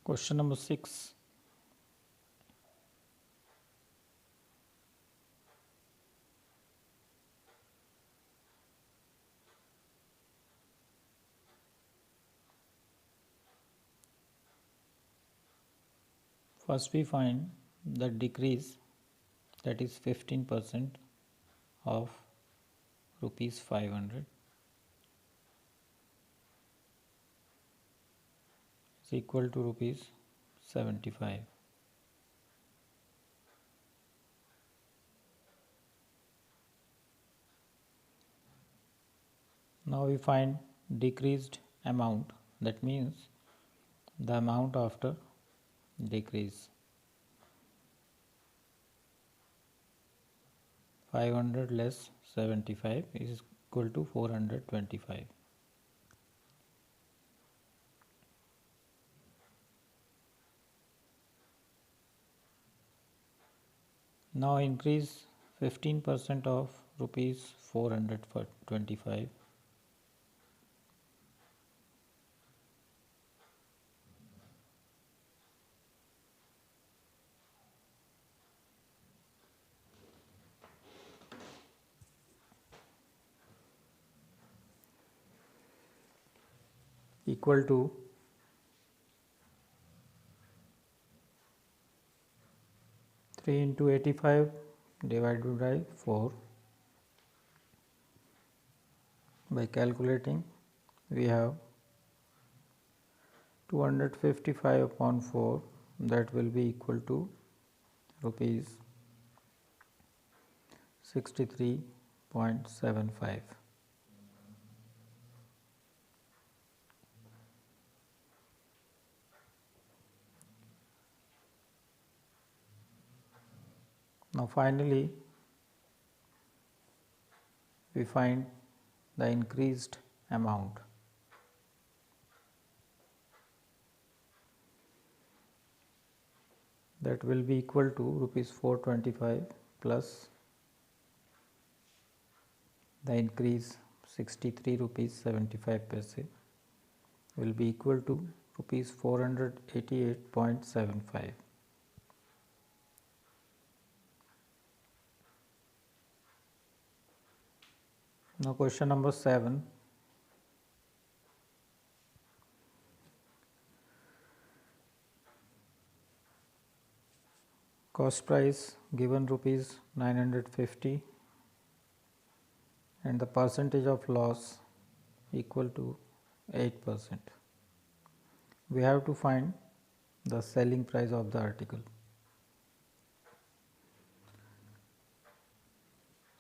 Question number 6. First we find the decrease, that is 15% of rupees 500 is equal to rupees 75. Now we find decreased amount, that means the amount after decrease. 500 less 75 is equal to 425. Now increase 15% of rupees 425. Equal to 3 into 85 divided by 4. By calculating, we have 255 upon 4, that will be equal to rupees 63.75. Now finally we find the increased amount. That will be equal to rupees 425 plus the increase 63 rupees 75 paise will be equal to rupees 488.75. Now question number 7. Cost price given rupees 950 and the percentage of loss equal to 8%. We have to find the selling price of the article.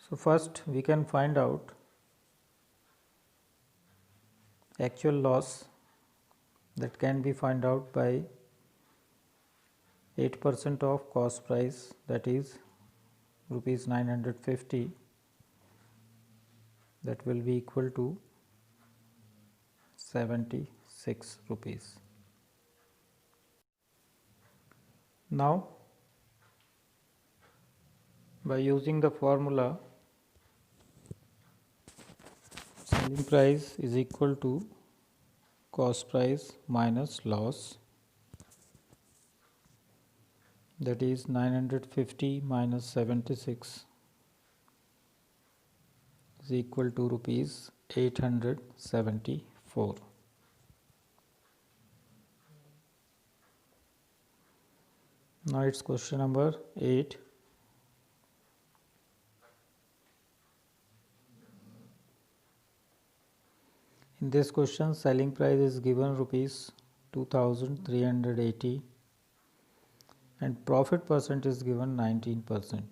So first we can find out actual loss, that can be found out by 8% of cost price, that is rupees 950, that will be equal to 76 rupees. Now by using the formula, selling price is equal to cost price minus loss, that is 950 minus 76 is equal to rupees 874. Now it's question number 8. In this question, selling price is given rupees 2380 and profit percent is given 19%.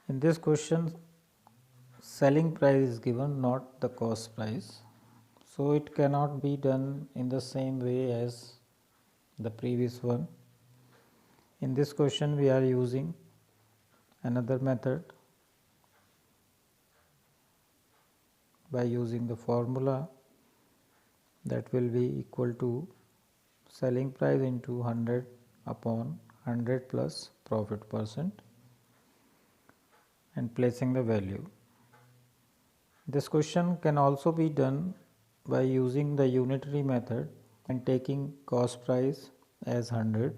In this question, selling price is given, not the cost price. So it cannot be done in the same way as the previous one. In this question, we are using another method by using the formula, that will be equal to selling price into 100 upon 100 plus profit percent and placing the value. This question can also be done by using the unitary method and taking cost price as 100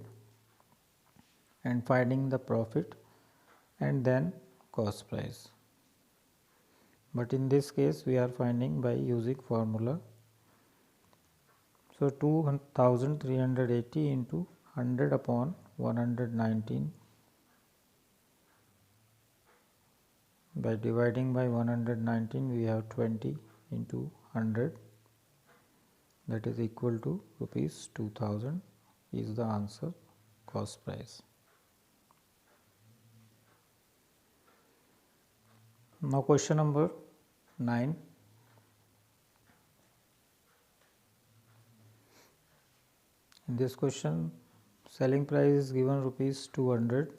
and finding the profit and then cost price. But in this case we are finding by using formula. So 2380 into 100 upon 119 by dividing by 119 we have 20 into 100, that is equal to rupees 2000 is the answer, cost price. Now question number 9. In this question selling price is given rupees 200.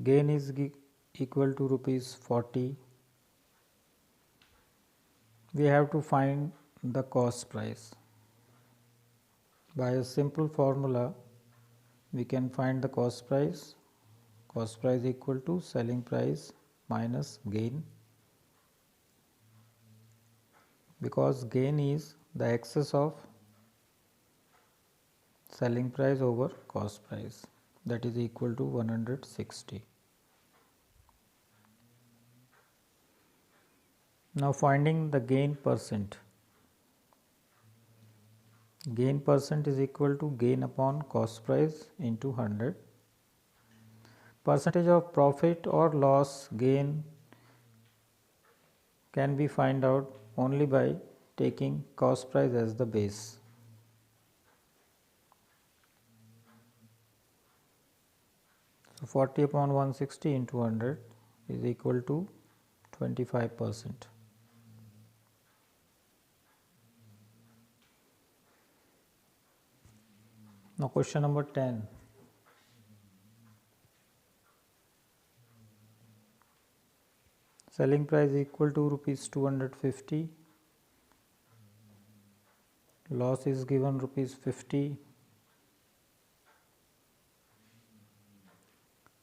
Gain is equal to rupees 40. We have to find the cost price. By a simple formula we can find the cost price equal to selling price minus gain, because gain is the excess of selling price over cost price, that is equal to 160. Now finding the gain percent. Gain percent is equal to gain upon cost price into 100. Percentage of profit or loss gain can be find out only by taking cost price as the base. So 40 upon 160 into 100 is equal to 25%. Now question number 10. Selling price equal to rupees 250. Loss is given rupees 50.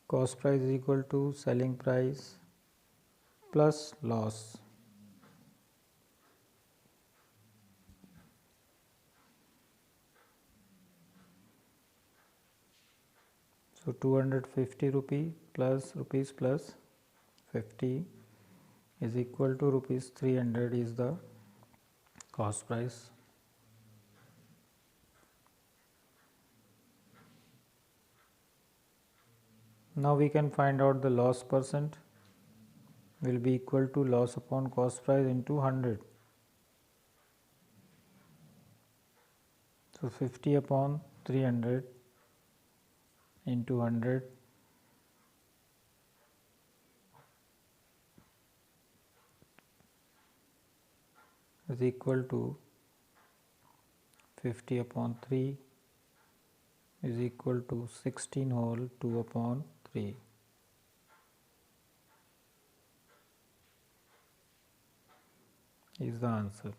Cost price is equal to selling price plus loss. So 250 rupee plus rupees plus 50 is equal to rupees 300 is the cost price. Now we can find out the loss percent will be equal to loss upon cost price into 100. So 50 upon 300 into 100 is equal to 50 upon 3 is equal to 16 whole 2 upon 3. Is the answer.